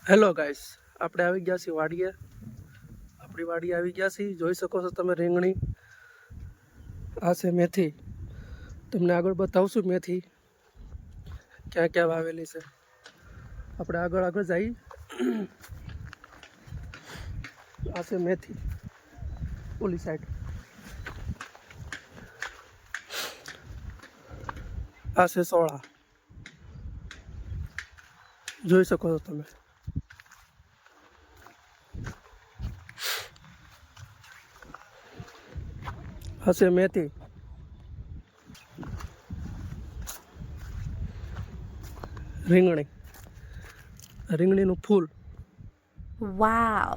Hello guys, આપણે આવી ગયા છીએ વાડીએ. આપણી વાડીએ આવી ગયા છીએ. જોઈ શકો છો તમે રીંગણી. આ છે મેથી. તમને આગળ બતાવશું મેથી ક્યાં ક્યાં વાવેલી છે. આપણે આગળ જઈએ. આ છે મેથી ઓલી સાઈડ. આ છે સોળા. જોઈ શકો છો તમે. હશે મેથી. રીંગણીનું ફૂલ. Wow.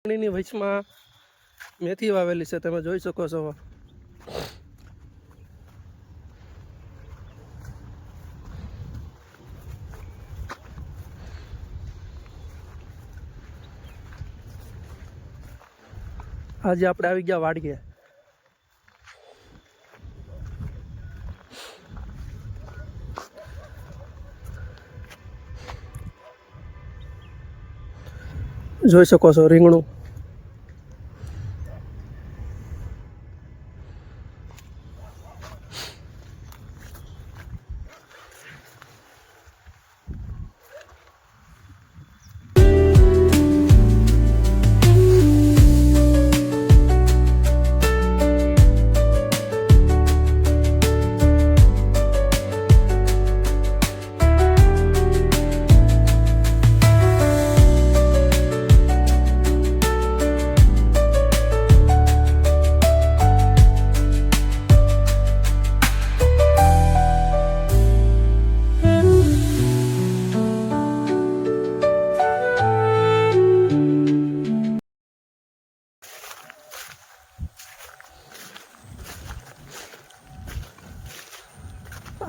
રીંગણીની વચમાં મેથી વાવેલી છે, તમે જોઈ શકો છો. આજે આપણે આવી ગયા વાડીએ. જોઈ શકો છો રીંગણું.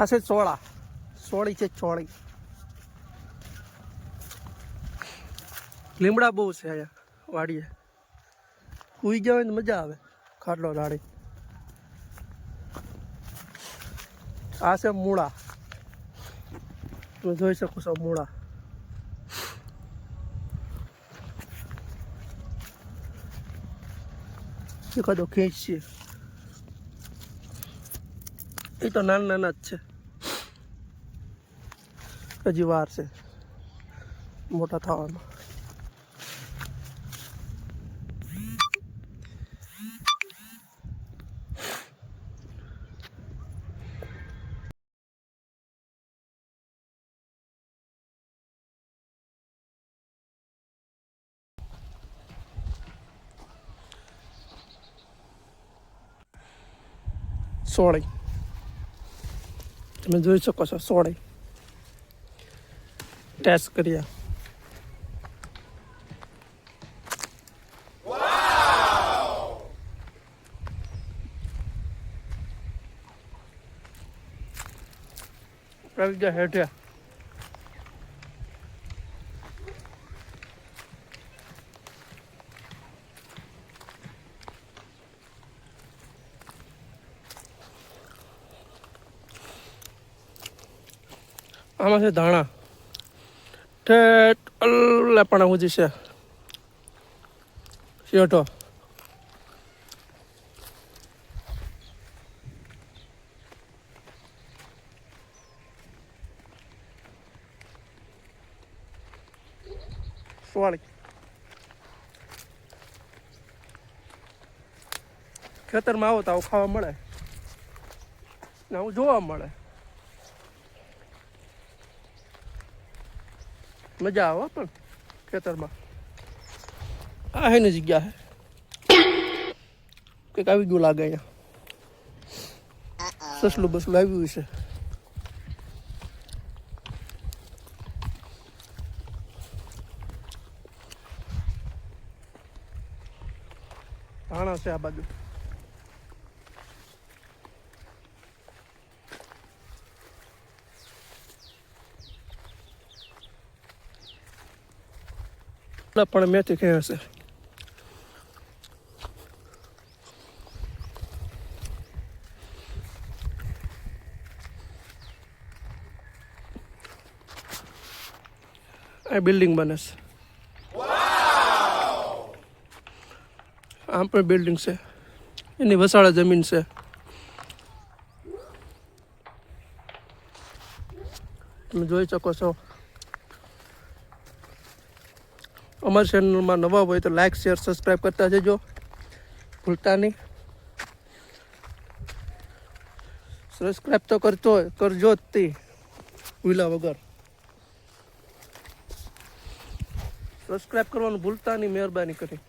આ છે સોળી છે. લીમડા બહુ છે અહીંયા વાડીએ. ઉઈ ગયા હોય ને મજા આવે ખાટલો ડાળી. આ છે મૂળા. તમે જોઈ શકો છો મૂળા. એકાદો ખેંચ છે. એ તો નાના જ છે, હજી વાર છે મોટા થવામાં. સોળી તમે જોઈ શકો છો. સોળી ટેસ્ટ કર્યા. આવી ગયા હેઠે. આમાં છે ધાણા. ઠેઠ અલ્લેપણા સુધી છે શેઠો. સોળી ખેતરમાં આવો તો આવું ખાવા મળે ને આવું જોવા મળે. મજા આવે પણ ખેતરમાં. આ એની જગ્યા છે. કંઈક આવી ગયું લાગે અહીંયા. સસલું બસલું આવ્યું છે. ધાણા છે આ બાજુ. પણ મેથી ખેંચે છે. આ બિલ્ડિંગ બને છે. આમ પણ બિલ્ડિંગ છે. એની વસાળે જમીન છે. તમે જોઈ શકો છો. અમારી ચેનલમાં નવા હોય તો લાઈક શેર સબસ્ક્રાઈબ કરતા જજો, ભૂલતા નહીં. સબસ્ક્રાઈબ તો કરજો જ તે ભૂલા વગર. સબસ્ક્રાઈબ કરવાનું ભૂલતા નહીં, મહેરબાની કરી.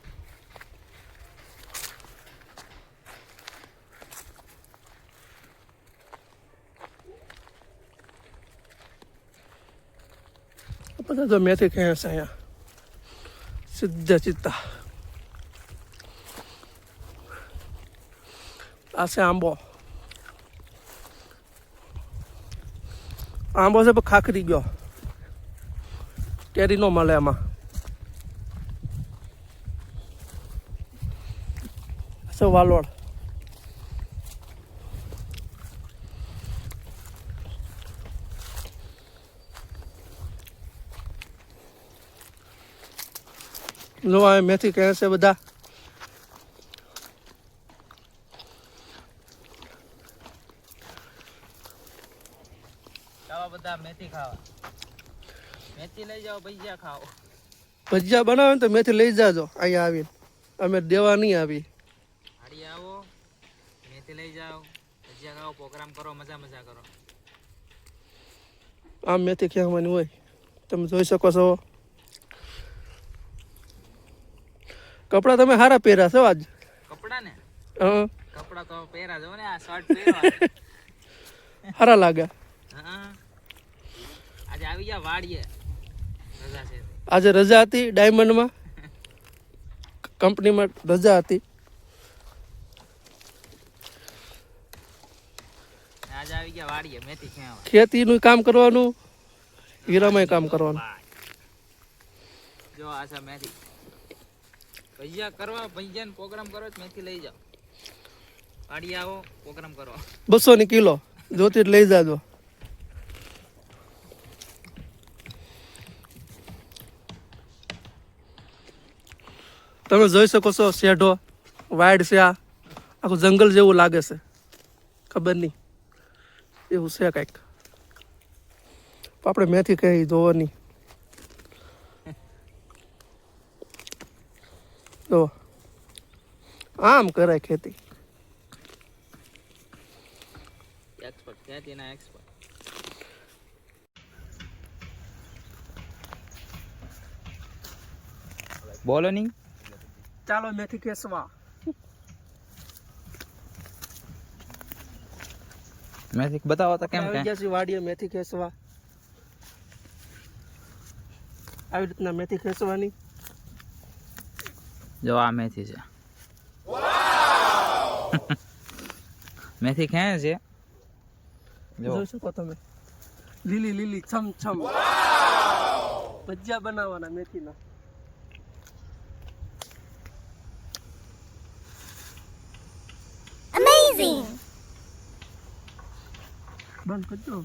બધા તો મેથી ખેંચે અહીંયા સીધા. આ છે આંબો. આંબો છે પણ ખાખરી ગયો, કેરી નો મળે આમાં. વાલોડ જો આ મેથી કહે છે બધા. ચાલો બધા મેથી ખાવા. મેથી લઈ જાઓ, ભજીયા ખાઓ. ભજીયા બનાવે ને તો મેથી લઈ જાજો અહીંયા આવીને. અમે દેવા નહીં આવી. હાડી આવો, મેથી લઈ જાઓ, ભજીયા ખાઓ, પ્રોગ્રામ કરો, મજા કરો. આમ મેથી ખેવાની હોય, તમે જોઈ શકો છો. કપડા તમે સારા પહેર્યા છો આજ. કપડા ને હા, કપડા તો પહેરા જો ને, આ શર્ટ પહેરવા સારા લાગે. હા, આજે આવી ગયા વાડીએ, રજા છે. આજે રજા હતી ડાયમંડમાં, કંપનીમાં રજા હતી. આજે આવી ગયા વાડીએ મેથી ખેવા. ખેતીનું કામ કરવાનું, હીરામાં કામ કરવાનું. જો આ છે મેથી. ભજીયા કરવા, ભજીયાનો પ્રોગ્રામ કરો, મેથી લઈ જાઓ. વાડી આવો, પ્રોગ્રામ કરો. 200 કિલો જોતી લઈ જાજો. તમે જોઈ શકો છો શેઢો વાઇડ છે. આ આખું જંગલ જેવું લાગે છે, ખબર નહીં એવું છે કંઈક. આપણે મેથી કહી જોવાની. જો આમ કરાય ખેતી. એક્સપર્ટ, ખેતીના એક્સપર્ટ. બોલો નહીં. ચાલો મેથી ખેસવા. મેથી બતાવો તો કેમ આવી ગયા છે વાડીએ મેથી ખેસવા. આવી રીતના મેથી ખેસવાની. જો આ મેથી છે. મેથી ખેંચે છે. જોઈ શકો તમે, લીલી લીલી છમ છમ. ભજીયા બનાવવાના મેથીના. Amazing! બંધ કરજો.